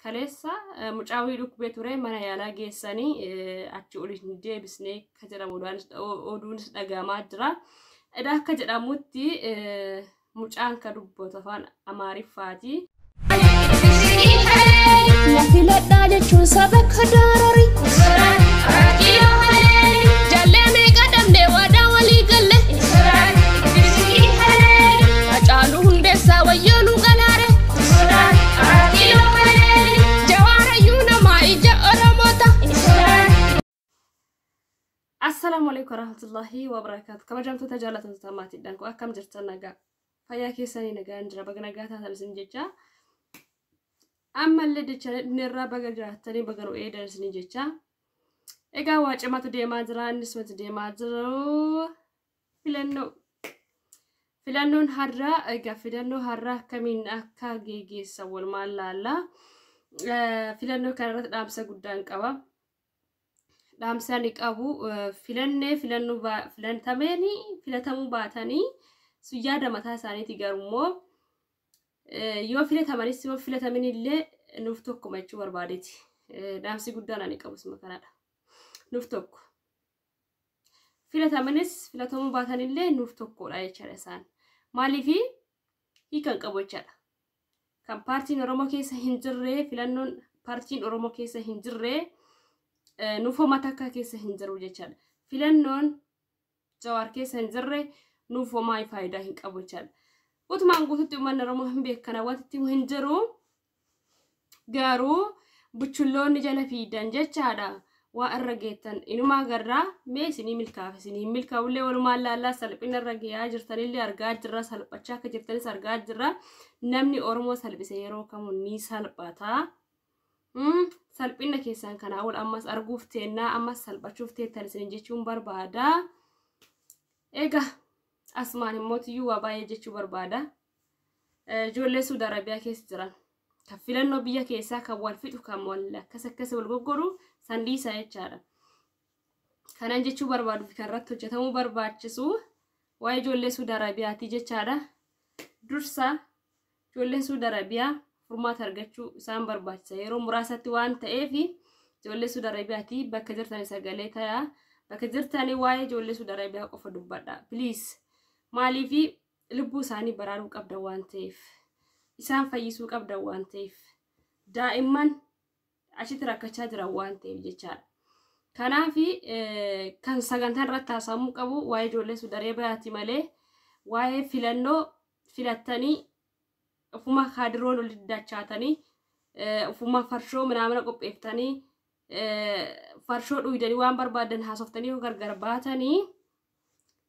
kaleessa mucaawii dhukkubee ture mana yaalaa geessanii achi oliin deebisnee akka jedhamuudhaan oduunis dhagahamaa jira. Edaa akka jedhamutti mucaan ka dubbatu afaan Amaariffaati. Nafiladhaa jechuun saba kadaarari. Jallee qadamnee waadaa walii galle. Hacaaluu hundeessaa wayyoo nu galaare. Assalamu alaikum warahmatullahi wabarakatuh. Kabajamtu tajaajilatoota tamaatiidhaan ko akkam jirtan nagaa. Fayyaa keessanii nagaan jira baga nagaa taatan isin jecha. Ammallee jecha nirraa baga jiraatanii baga nu eedan isin jecha. Egaa waa cimatu deemaa jira innis matu deemaa jiru. Filannoon har'aa egaa filannoo har'aa akkamiin akka geggeessa walumaan laalla. Filannoo kanarratti dhaamsa guddaan qaba. Dhaamsani qabu filatamuu baatanii yaada mataa isaaniitti garummoo yoo filatamanis yoo filataminillee nuuf tokko jechuu barbaadeeti. Dhaamsi guddaan ani qabu sima kanadha. Nuuf tokko filatamanis filatamuu baatanillee nuuf tokkodha jechaadha isaan. Maaliifi hiikan qabu jechaadha. Kan paartiin Oromoo keessa hin jirre filannoon paartiin Oromoo keessa hin jirre nuufoma takka keessa hin jiru jechaadha. Filannoon Jawaar keessa hin jirre nuufoma faayidaa hin qabu jechaadha. Utumaan guututti uummanni Oromoo hin beekana wanti hin jiru garuu buchulloonni jala fiidan jechaadha. Waa irra geettan inumaa garraa mee isinii milkaaf isinii milkaa'ullee walumaan laallaa salphina irra geeyaa jirtanillee argaa jirra salphachaa akka jirtanis argaa jirra. Namni Oromoo salphise yeroo kamuu ni salphata. Salphina keessan kana wal ammas arguuf teennaa ammas salphachuuf teettan isin jechuun barbaada. Egaa asumaan immoo tiyyuu waa baay'ee jechuu barbaada. Ijoollee Suudi Arabiyaa keessa jiran kan filannoo biyya keessaa kan wal fixu kan wal akkas wal goggoru sandiisa jechaadha. Kanan jechuu barbaadu fi kan irratti hojjetamuu barbaachisu waa'ee ijoollee Suudi Arabiyaati jechaadha. Dursa ijoolleen Suudi Arabiyaa furmaata argachuu isaan barbaachisa yeroo muraasatti waan ta'eef ijoollee Suudi Arabiyaati bakka jirtan sagalee ta'a. Bakka jirtanii waa'ee ijoollee Suudi Arabiyaa qofa dubbadha please. Maaliifi lubbuu isaanii baraaruu qabdan waan ta'eef isaan fayyisuu qabdan waan ta'eef daa'imman achitti rakkachaa jiran waan ta'eef jechaadha. Kanaafi kan sagantaan irratti haasamuu qabu waa'ee ijoollee Suudi Arabiyaati malee waa'ee filannoo filattanii ufuma kaadiroon ol dachaatanii ufuma farshoo manaamana qopheeftanii farshoo dhuydanii waan barbaadan haasoftanii yoo gargar baatanii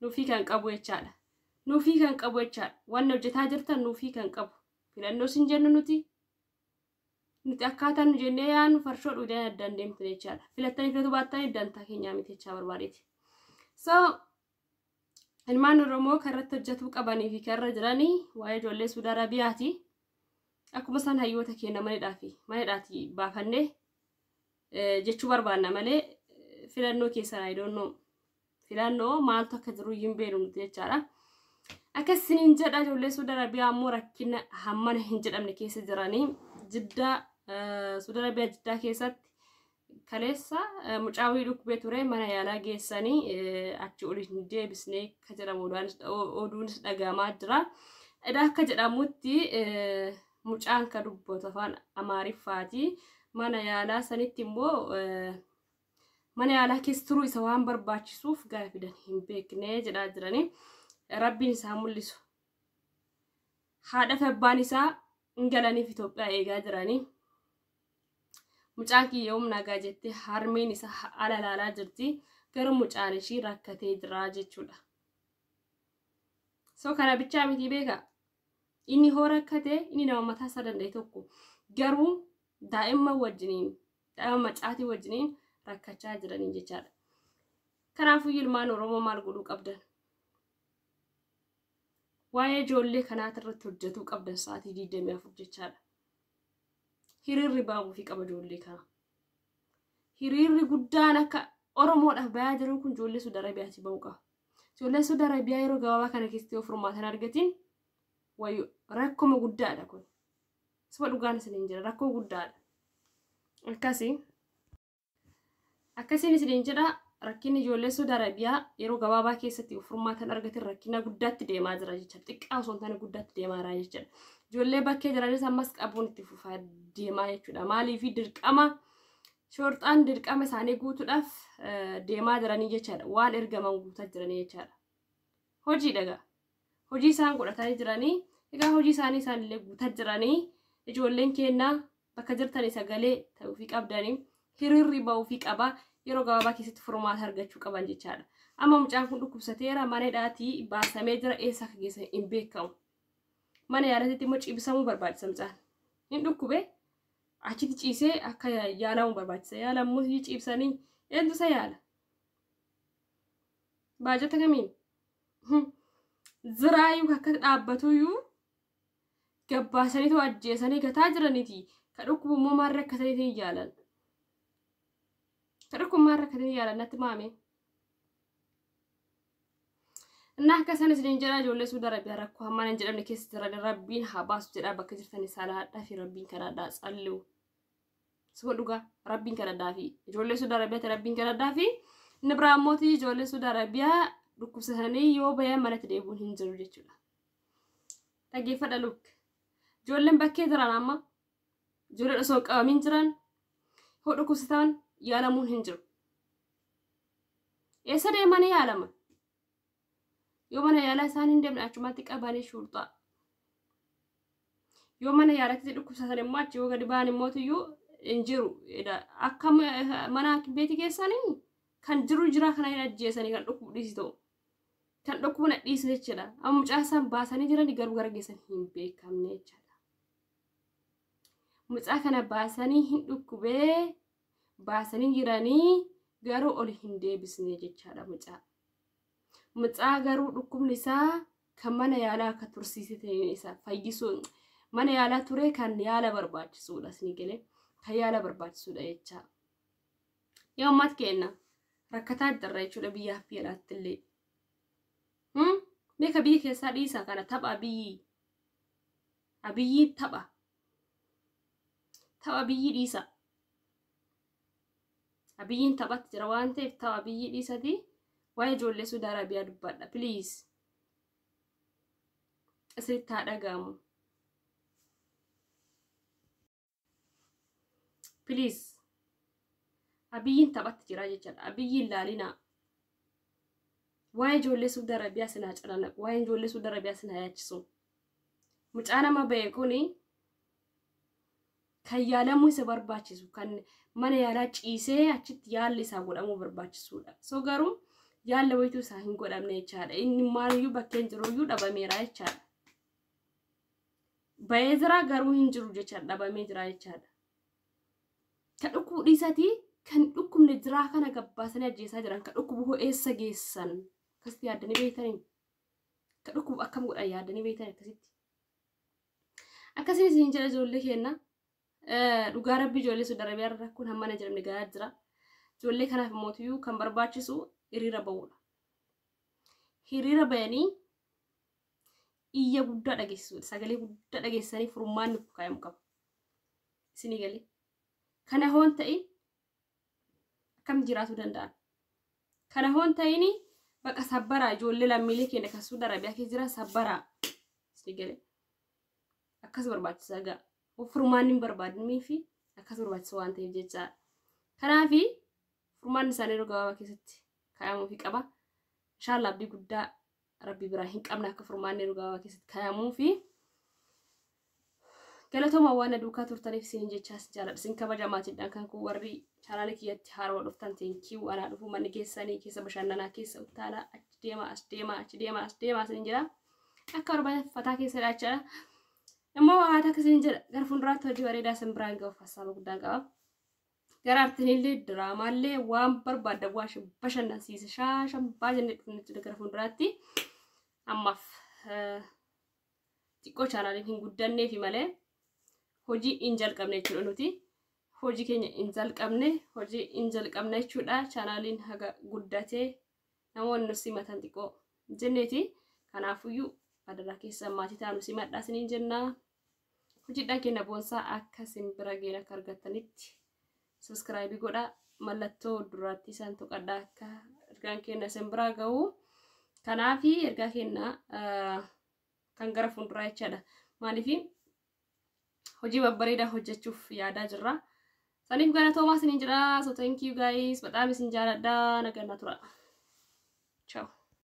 nuufii kan qabu jechaadha. Nuufii kan qabu jechaadha. Waan hojjetaa jirtan nuufii kan qabu. Filannoo sin jennu nuti akkaataan nu jennee yaannu farshoo dhuydanii addaan deemtu jechaadha. Filattanii filatu baattanii dantaa keenyaa miti jechaa barbaadeeti. So ilmaan Oromoo karratti hojjetuu qabanii fi karra jiranii waa'ee ijoollee Suudi Arabiyaati. Akkuma isaan hayyoota keenya manedhaati baafannee jechuu barbaanna malee filannoo keessan I don't know. Filannoo maaltu akka jiru hin beeknu jechaadha. Akkasiniin jedha ijoollee Suudi Arabiyaa ammoo rakkina hammana hin jedhamne keessa jiranii Jiddaa Suudi Arabiyaa Jiddaa keessatti kaleessa mucaawii dhukkubee ture mana yaalaa geessanii achi oliin deebisnee akka jedhamuudhaan oduunis dhagahamaa jira. Edaa akka jedhamutti mucaan ka dubbatu afaan Amaariffaati. Mana yaalaa sanitti immoo mana yaalaa keessa turuu isa waan barbaachisuuf gara fidan hin beekne jedhaa jiranii. Rabbiin isaa mul'isu. Haadha fi abbaan isaa galaniif Itoophiyaa eegaa jiranii. Mucaan kiyya nagaa jettee harmeen isaa ala laalaa jirti. Garuu mucaan ishii rakkatee jira jechuudha. So kana bichaa miti beeka. Inni hoo rakkatee inni nama mataa isaa danda'e tokko garuu daa'imman wajjiniin daa'imman macaatii wajjiniin rakkachaa jiranii jechaadha. Kanaafuu ilmaan Oromoo maal godhuu qabdan? Waa'ee ijoollee kanaati irratti hojjetuu qabdan sa'aatii 24 jechaadha. Hiriirri baabuu fi qaba ijoollee kana. Hiriirri guddaan akka Oromoodhaaf bayaa jiru kun ijoollee Suudi Arabiyaati ba'uu qaba. Ijoollee Suudi Arabiyaa yeroo gabaabaa kana keessatti yoo furmaatan argatiin wayyoo rakkoo guddaadha kun. Saba dhugaan isiniin jira rakkoo guddaadha. akkasiin isiniin jedha rakkinni ijoollee Saudi Arabiyaa yeroo gabaabaa keessatti furmaatan argatin rakkina guddaatti deemaa jira jechuudha. Xiqqaa osoo hin taane guddaatti deemaa jira jechuudha. Ijoollee bakkee jiranis ammas qabuun itti fufaa deemaa jechuudha. Maaliif dirqama shorxaan dirqama isaanii guutuudhaaf deemaa jiranii jechuudha. Waan ergaman guutaa jiranii jechuudha. Hojii dhagaa. Hojii isaan godhatanii jiranii egaa hojii isaanillee guutaa jiranii ijoolleen keenna bakka jirtanii sagalee ta'uufii qabdanii hiriirri ba'uufii qaba yeroo gabaabaa keessatti furmaata argachuu qaban jechaadha. Amma mucaan kun dhukkubsateera mana hidhaatii baasamee jira eessa akka geessan hin beekamu. Mana yaalaatti immoo ciibsamuu barbaachisa mucaan. Hin dhukkube achitti ciisee akka yaalamuu barbaachisa. Yaalamuu ciibsanii eenyutu isa yaala? Baajata kamiin? Ziraayyuu akka dhaabbatuyyuu gabbaasaniitu ajjeesanii gataa jiraniiti. Ka dhukkubummoo maal rakkatanii yaalan? Kadhukkuma rakkatanii yaalan natti maame. Innaa akka isaan isiniin jedha ijoollee Saudi Arabiyaa rakkoo hammaan hin jedhamne keessa jiran Rabbiin haa baasu jedha bakka jirtanii salaadhaa fi Rabbiin kadhadhaa tsalliu. Suma dhugaa Rabbiin kadhadhaa fi ijoollee Saudi Arabiyaatti Rabbiin kadhadhaa fi inni biraa mootii ijoollee Saudi Arabiyaa dhukkubsatanii yoo bayan manatti deebi'uun hin jiru jechuudha. Dhaggeeffadha luk. Ijoolleen bakkee jiran amma ijoollee osoo qabamin jiran hoo dhukkubsatan yaalamuun hin jiru. Eessa deemanii yaalaman? Yoo mana yaalaa isaan hin deemne achumatti qabanii shurxaa. Yoo mana yaalaatti dhukkubsatan immoo achi yoo gadi ba'an immootiyyuu hin jiru. Akka mana beeti keessanii kan jiru jira kana hin ajjeesanii kan dhukkubu dhiisi ta'u. Kan dhukkubu na dhiisi jechuudha. Amma mucaa isaan baasanii jiranii garuu gara geessan hin beekamne jechuudha. Mucaa kana baasanii hin dhukkubee baasanii jiranii garuu oli hin deebisne jechaadha mucaa. Mucaa garuu dhukkubni isaa kan mana yaalaa akka tursiisee isaa fayyisuu mana yaalaa ture kan yaala barbaachisuudha isin galee kan yaala barbaachisuudha jecha. Yoo ammaat kenna rakkataa jirra jechuudha biyyaaf biyyaatti illee. Meeqa biyya keessaa dhiisa kana tapha biyyi. Abiyyi tapha. Tapha biyyi dhiisa. Abiyyiin taphatti jira waan ta'eef tapha biyyi dhiisati waa'ee ijoollee Saudi Arabiyaa dubbadha please. Asitti haa dhagaamu. Please. Abiyyiin taphatti jira jechuudha. Abiyyiin laalina. Waa'ee ijoollee Saudi Arabiyaa sinaa calana. Waa'ee ijoollee Saudi Arabiyaa sinaa yaachisu. Mucaa nama ba'e kuni kan yaalamuu isa barbaachisu kan mana yaalaa ciisee achitti yaalli isaa godhamuu barbaachisuudha. So garuu yaalla wayituu isaa hin godhamne jechaadha. Inni maaliyyuu bakkeen jiruyyuu dhabameera jechaadha. Ba'ee jira garuu hin jiru jechaadha dhabamee jira jechaadha. Kan dhukkubu dhiisatii kan dhukkubne jiraa kana gabbaasanii ajjeesaa jiran kan dhukkubu eessa geessan akkasitti yaaddanii beektanii kan dhukkubu akkam godhan yaaddanii beektanii akkasitti. Akkasiin isin jedha ijoollee kenna. Dhugaa Rabbi ijoollee Saudi Arabiyaa rakkoon hammana jedhamne gahaa jira. Ijoollee kanaaf mootiyyuu kan barbaachisu hiriira ba'uudha. Hiriira ba'anii iyya guddaa dhageessisuudha. Sagalee guddaa dhageessanii furmaanni kaayamu qaba. Isinii galee. Kana hoon ta'in akkam jiraatu danda'an. Kana hoon ta'in baqa sabbaraa ijoollee lammiilee keenya kan Saudi Arabiyaa keessa jiran sabbaraa. Isinii galee. Akkas barbaachisaa ga'a. Furmaanni hin barbaadamee fi akkas barbaachisa waan ta'eef jecha. Kanaaf furmaanni isaanii yeroo gabaabaa keessatti kaayamuufii qaba. Inshallah abdii guddaa Rabbi biraa hin qabne akka furmaanni yeroo gabaabaa keessatti kaayamuufi galatooma waan duukaa turtaniif isin jechaas jaaladha. Isin kabajamaatiidhaan kan kun warri chaanaalii kiyyatti haaroo dhuftan teenkii anaa dhufu manni keessanii keessa bashannanaa keessa utaalaa achi deema as deema achi deema as deema isin jedha. Akka barbaafataa keessa dhaachaa. Ammoo haata akkasiin jedha gara fuulduraatti hojii bareedaa isin biraan ga'uuf hasaaba guddaa qaba. Gara artiinillee diraamaallee waan barbaadda waa bashannansiisa shaashambaa jennee dhufnetti gara fuulduraatti ammaaf xiqqoo chaanaaliin hin guddanneefi malee hojii hin jalqabne jechuudha nuti. Hojii keenya hin jalqabne jechuudha. Chaanaaliin haga guddatee namoonni nu simatan xiqqoo jenneeti. Kanaafuyyuu adaraa keessa maatii taanu simadhaa isiniin jennaa. Hojiidhaan keenya boonsaa akka simbira geena akka argattanitti subscribe godha mallattoo duraatti isaan tuqadha akka ergaan keenya isin bira ga'u kanaafi ergaa keenya kan gara fuulduraa jechaadha maaliif hojii babbareedaa hojjechuuf yaadaa jirra saniif galatoomaa isiniin jedha so thank you guys በጣም isin jaaladha nagaan tura ciao